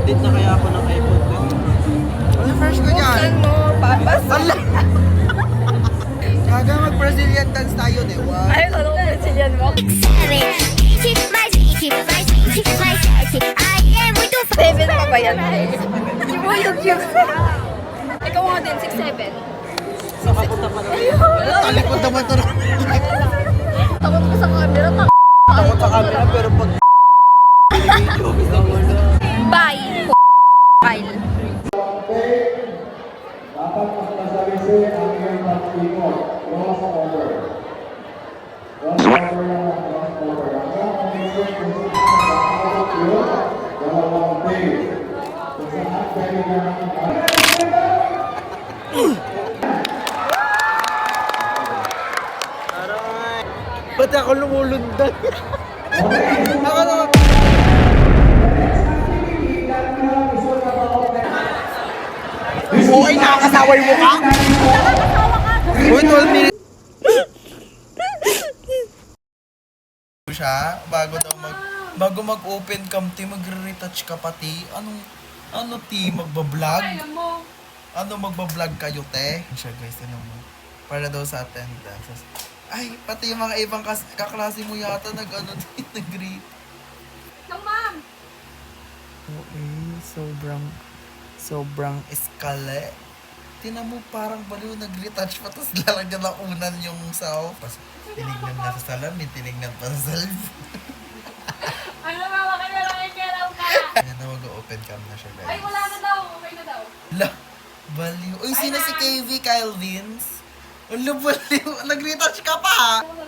Mag-edit na kaya ako ng iPhone 10. Ano first ko dyan? Ano, papas? Kaga mag-Brazilian dance tayo, di ba? Ay, ano ko Brazilian mo? Seven pa ba yan? Yung mo yung cute. Ikaw nga din, 6'7". Sa papunta pa na. Talikod naman to na. Takot ko sa camera, Takot sa camera pero pag video, gusto mo na. Bye! Kyle. Dapat magpasalisi ang iyong pag-ikot. Cross over. Cross over lang ang cross over. Ang iyong pag-ikot kung saan yun, dalawang base. Kung saan pwede ka Ba't ako lumulundag? Ako na. Okay, nakakasawa yung mukha? Uy, 12 minutes. Siya, bago mag-open cam, ti, magre-retouch ka pati. Ano ti, magbablog? Ano magbablog kayo, te? Siya, guys, ano mo? Para daw sa attendance. Ay, pati yung mga ibang kaklase mo yata nag-ano din, nag-greet. Nang ma'am! Sobrang eskale. Tinan mo parang baliw nag-retouch pa, tapos lalagyan na unan yung sao. Tinignan na sa salamin, tinignan pa sa cellphone. Ano ba, makilalang ikeraw ka? Ayan na, mag-open cam na siya, guys. Ay, wala na daw. Okay na daw. La, baliw. Uy, sino si KV Kyle Vince? Ulo, baliw. Nag-retouch ka pa. Ano,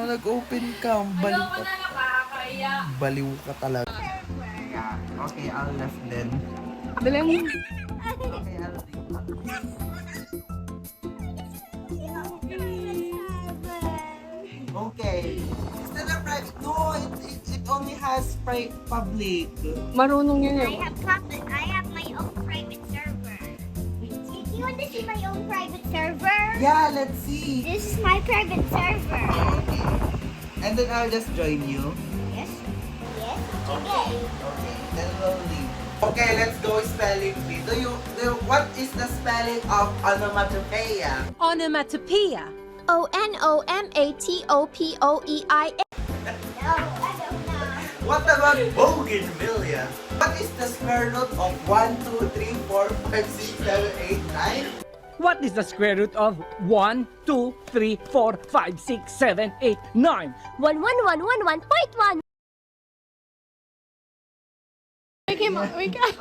nag-open cam. Baliw Ano ka. na nakakaya? Baliw ka talaga. Okay, I'll left then. Dali mo. Okay, I'll leave. Okay. Is that a private? No, it only has public. Marunong yun I have my own private server. Do you want to see my own private server? Yeah, let's see. This is my private server. Okay. And then I'll just join you. Yes? Yes? Okay. Okay. Then we'll leave. Okay, let's go spelling bee. What is the spelling of onomatopoeia? Onomatopoeia. Onomatopoeia. No, I don't know. What about bougainvillea? What is the square root of 1, 2, 3, 4, 5, 6, 7, 8, 9? What is the square root of 1, 2, 3, 4, 5, 6, 7, 8, 9? 11111.1. Wake up.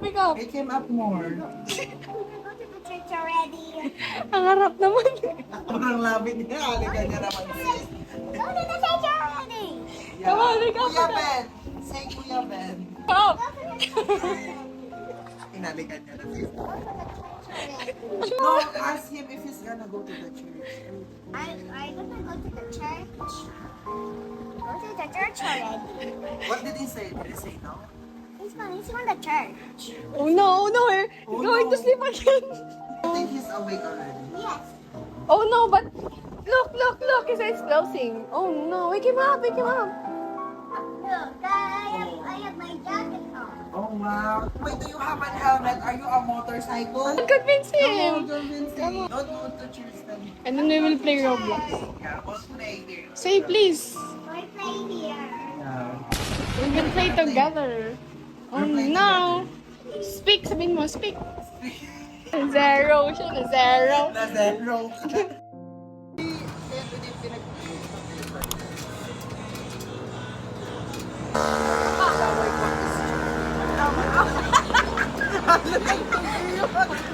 Wake up. It came up more. Go to the church already. Ang harap naman. Sobrang labit niya. Halika niya naman. Go to the church already. Yeah. Come on, wake up Kuya na. Ben. Say Kuya Ben. Up. Hinalikan niya na siya. Go to the church already. No, ask him if he's gonna go to the church. I gonna go to the church. Go to the church already. What did he say? Did he say no? He's going to the church. Oh no, eh. Oh, Going no. to sleep again. I think he's awake already. Yes. Oh no, but look. His eyes closing. Oh no, wake him up. Look, I have my jacket on. Oh wow. Wait, do you have a helmet? Are you a motorcycle? Convince No, him. convincing. Don't go to church then. And then we will play Roblox. Yeah, what's play here? Say please. I play here. Yeah. We will play together. Oh no. Speak, sabihin mo, speak. Zero siya na zero. Na zero.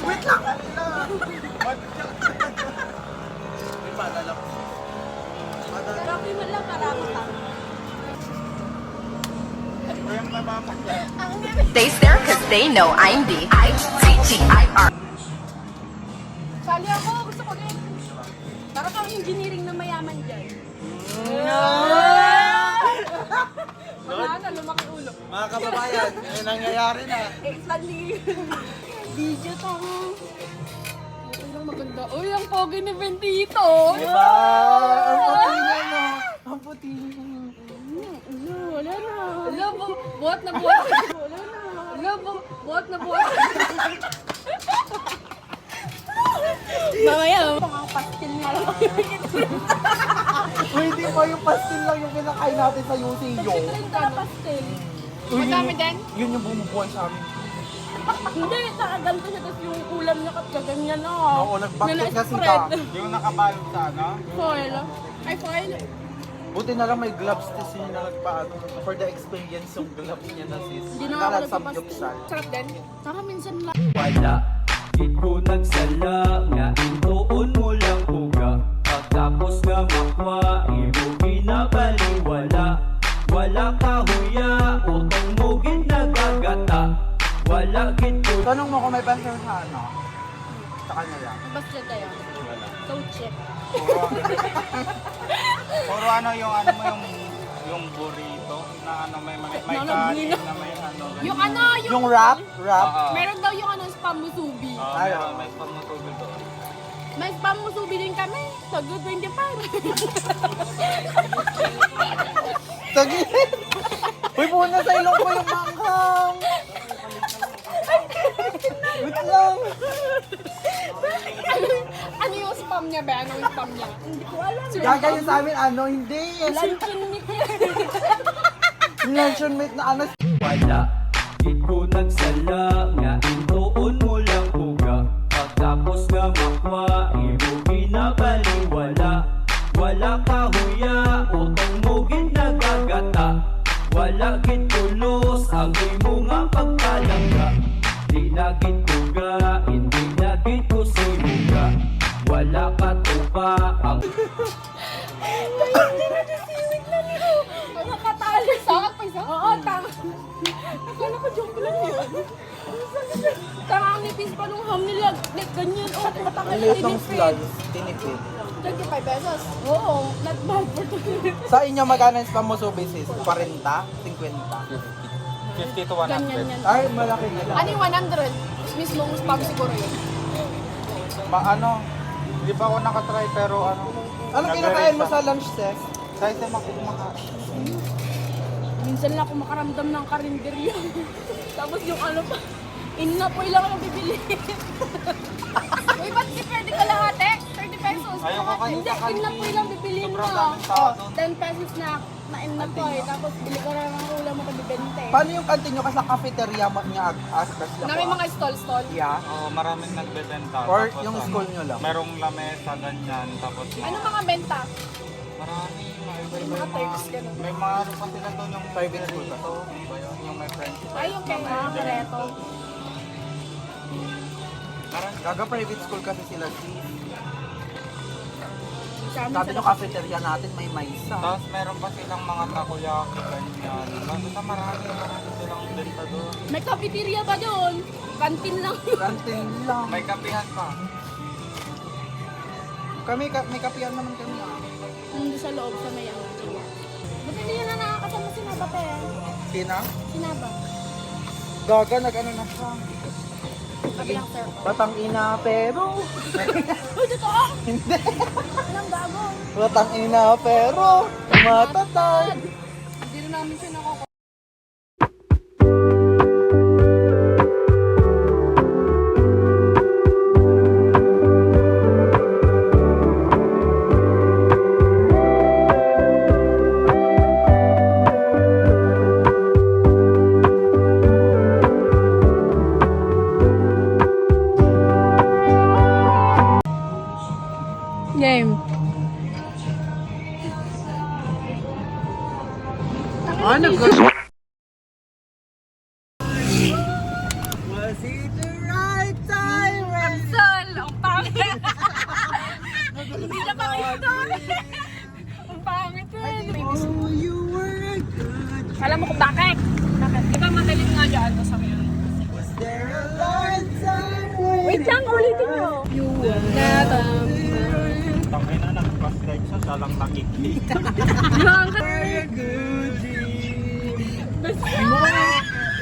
Wait lang. May paalala ko. Marami mo lang, marami ka. They stare because they know I'm the ITGIR. Sali ako, gusto ko din. Para kang engineering na mayaman dyan. Wala na, lumaki ulo. Mga kababayan, may nangyayari na. Eh, sali. Video to. Ito lang maganda. Uy, ang pogi ni Bendito. Diba? Ang puti niya, no? Ang puti niya. Wala na. Wala, buhat na buhat. Buhat na buhat. Mamaya, mga pastil nga lang. Uy, hindi po yung pastil lang yung kinakain natin sa UCO. Pastil. Madami din? Yun yung bumubuhay sa amin. Hindi, nakaganto siya. Tapos yung ulam niya kaganyan na. Oo, nag-bucket kasi ka. Yung nakabalot sa ano? Foil. Ay, foil. Buti na lang may gloves kasi na nagpaano. For the experience yung gloves niya na sis. Hindi na ako Narasamgyup nagpapastil. Sarap din. Saka minsan lang. Wala, di ko nagsala. Nga intuon mo lang uga. Pagtapos nga makwa, imo binabaliwala. Wala ka huya, utong mo ginagagata. Wala gito. Tanong mo kung may pastor sa ano? Sa kanya lang. Basta tayo. So cheap. Puro ano yung burrito na ano may kanin na may ano. Yung ano, Yung wrap? Wrap? meron daw yung ano, spam musubi. Meron, may pamutulog doon. May spam musubi din kami. Sa good 25. Saglit! Uy, puno sa ilong ko yung manghang! Wait lang! Ano yung spam niya ba? Ano yung spam niya? Hindi ko alam. Gagayon sa amin, ano, hindi. Luncheon meat yan. Luncheon meat na ano. Wala, di ko nagsala. Nga intuon mo lang uga. Pagtapos nga makwa, imo binabaliwala. Wala ka huya, utong mo ginagagata. Wala gid tulos, ang imo nga pagkalangga. Di na gid kuga, hindi na gid ko sinuga. Wala ka tupa, ang Nakatali sa akin pa isa? Oo, tama. Akala ko joke lang yun. Tama ang nipis pa nung ham nila. Ganyan, oh, puta ka Ang liit ng tinipid. slugs, tinipid. 25 pesos. Oo, not bad for 25. Sa inyo, magkano yung spam musubi sis? 40? 50? 50 to 100. Ganyan yan. Ay, malaki na lang. Ano yung 100? Mismong spam siguro yun. Ano, hindi pa ako nakatry pero ano. Anong kinakain mo sa lunch, sis? Kahit naman ako kumakain. Minsan lang ako makaramdam ng karinderya. Tapos yung ano pa, inapoy lang ang bibili. Uy, ba't di pwede ka lahat eh? 30 pesos. Ayoko kayo Hindi, sa kantin. inapoy lang bibilin mo. Sobrang daming tao Oh, doon. 10 pesos na inapoy. Tapos bili ka na ng ulam mo kabibente. Paano yung kantin nyo? Kasi sa cafeteria niya askas lang. Na may mga stall-stall. Yeah. Oo, maraming nagbebenta. Or Tapos, yung ano, school nyo lang? Merong lamesa, ganyan. Tapos Ano mga benta? marami. Mga Turks, ganun. May mga ano pa sila doon yung Private school ba? ito. Ba yun? Yung may French. Ay, yung kaya mga kareto. Gaga private school kasi sila sis. Sabi Sabi sa nyo cafeteria natin may maisa. Tapos meron pa silang mga takoyaki, ganyan. Basta marami silang benta doon. May cafeteria ba doon? Kantin lang. Kantin lang. May kapihan pa. Kami, may kapiyan naman kami. Hindi sa loob sa may ano. Ba't hindi yan na nakakasama si Naba pe? Sina? Si Naba. Gaga, nag-ano na siya. Kabilang sir. Batang ina, pero... Uy, totoo! Hindi. Anong gago? Batang ina, pero... Matatag. Hindi rin namin siya nakaka... Game. Ano ko? Was it the right time? Sol! Ang pangit! Hindi na pangit Ang pangit Oh, you were a good. Alam mo kung bakit? Bakit? Di ba madaling nga dyan sa ngayon? Was there a right time? Wait lang, ulitin nyo. You will never Tangay na, nag-cross-light siya, siya lang nakikita. a good dream.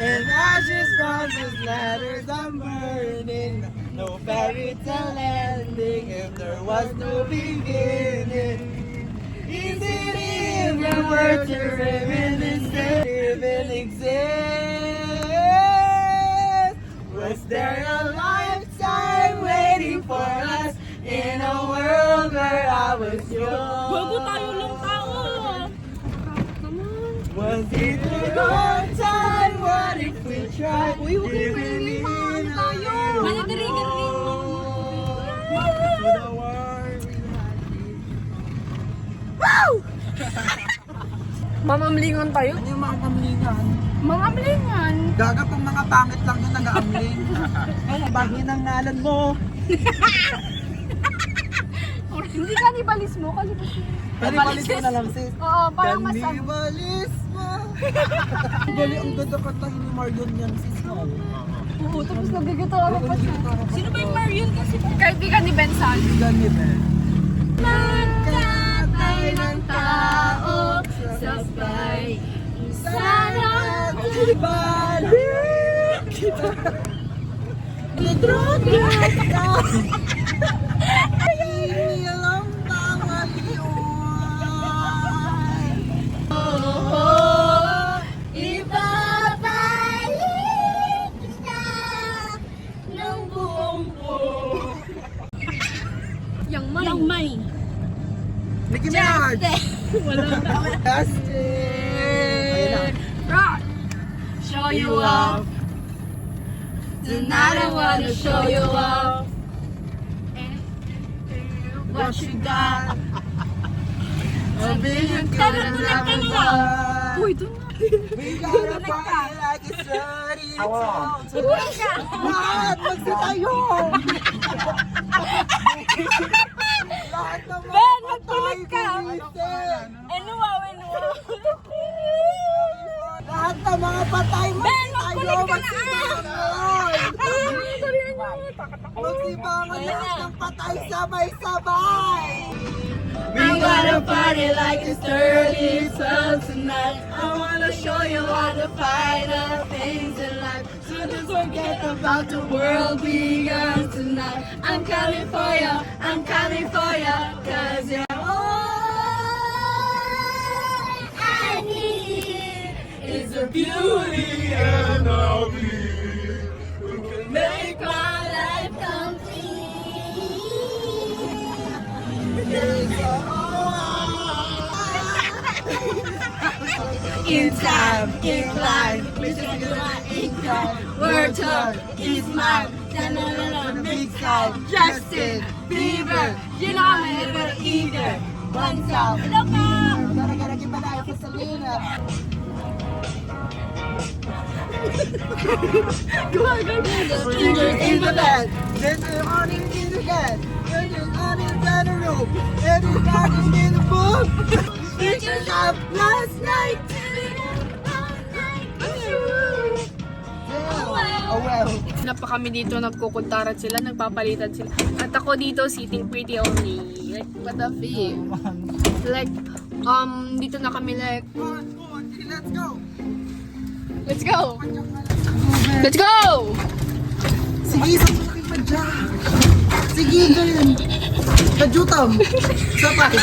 And ashes from those letters I'm burning. No fairy tale ending if there was no beginning. Is it even worth to reminisce? Even exist? Was there a lifetime waiting for us in a world where I was yours? Bago tayo lang tao. Was it the wrong time? What if we tried? Uy, huwag kang pwede man tayo. Ano dirigan rin? Mamamlingan tayo? Ano yung mga kamlingan? Mamamlingan? Gaga pang mga pangit lang yung nag-aamling. Ay, bangin ang ngalan mo. Hindi kanibalis mo kasi Kanibalis mo na lang, sis. Oo, parang mas Kanibalis mo. Gali, ang ganda kantahin ni Marion yan, sis. Oo, tapos nagigitara pa siya. Sino ba yung Marion kasi? Kaibigan ni Ben Sal. Ganit eh. Nagkatay ng tao sabay sana Ibalik kita. Droga ka. Hindi alam bawal yun. Ibabalik kita ng buong buo. Yang money. Nicki Minaj. Justin. Rock. Show you off. Tonight I wanna show you off. What you got? A billion Tara, tulad ka nila. Uy, doon na. We gotta party like it's 30 songs. Lahat, magsitayo. Lahat ng mga Ben, magtulog ka. gumising. Enuwa. Lahat ng mga patay Ben, magsitayo. magkulit ka na. Magsibangan lahat ng patay sabay-sabay. We gotta party like it's 30 songs tonight. I wanna show you all the finer things in life. So just forget about the world begun tonight. I'm coming for ya, cause you're All I need is a beauty and a beat who can make my life in time, in life, listen to my income. Word talk is mine. Da-na-na-na, big side, Justin Bieber. You know I'm a little eager. One song. Hello ka! Gara-gara kibalaya sa Salina. Fingers in the bed, then you're on in the bed, then you're on in the room, then you're talking in the book. Pictures of last night. Oh well. Na pa kami dito, nagkukuntaran sila, nagpapalitan sila. At ako dito, sitting pretty only. Like, what the fuck? Like, dito na kami like, Let's go. let's go! Let's go! Sige, sa suki pa dyan. Sige, ganyan. Kajutam. Sapay.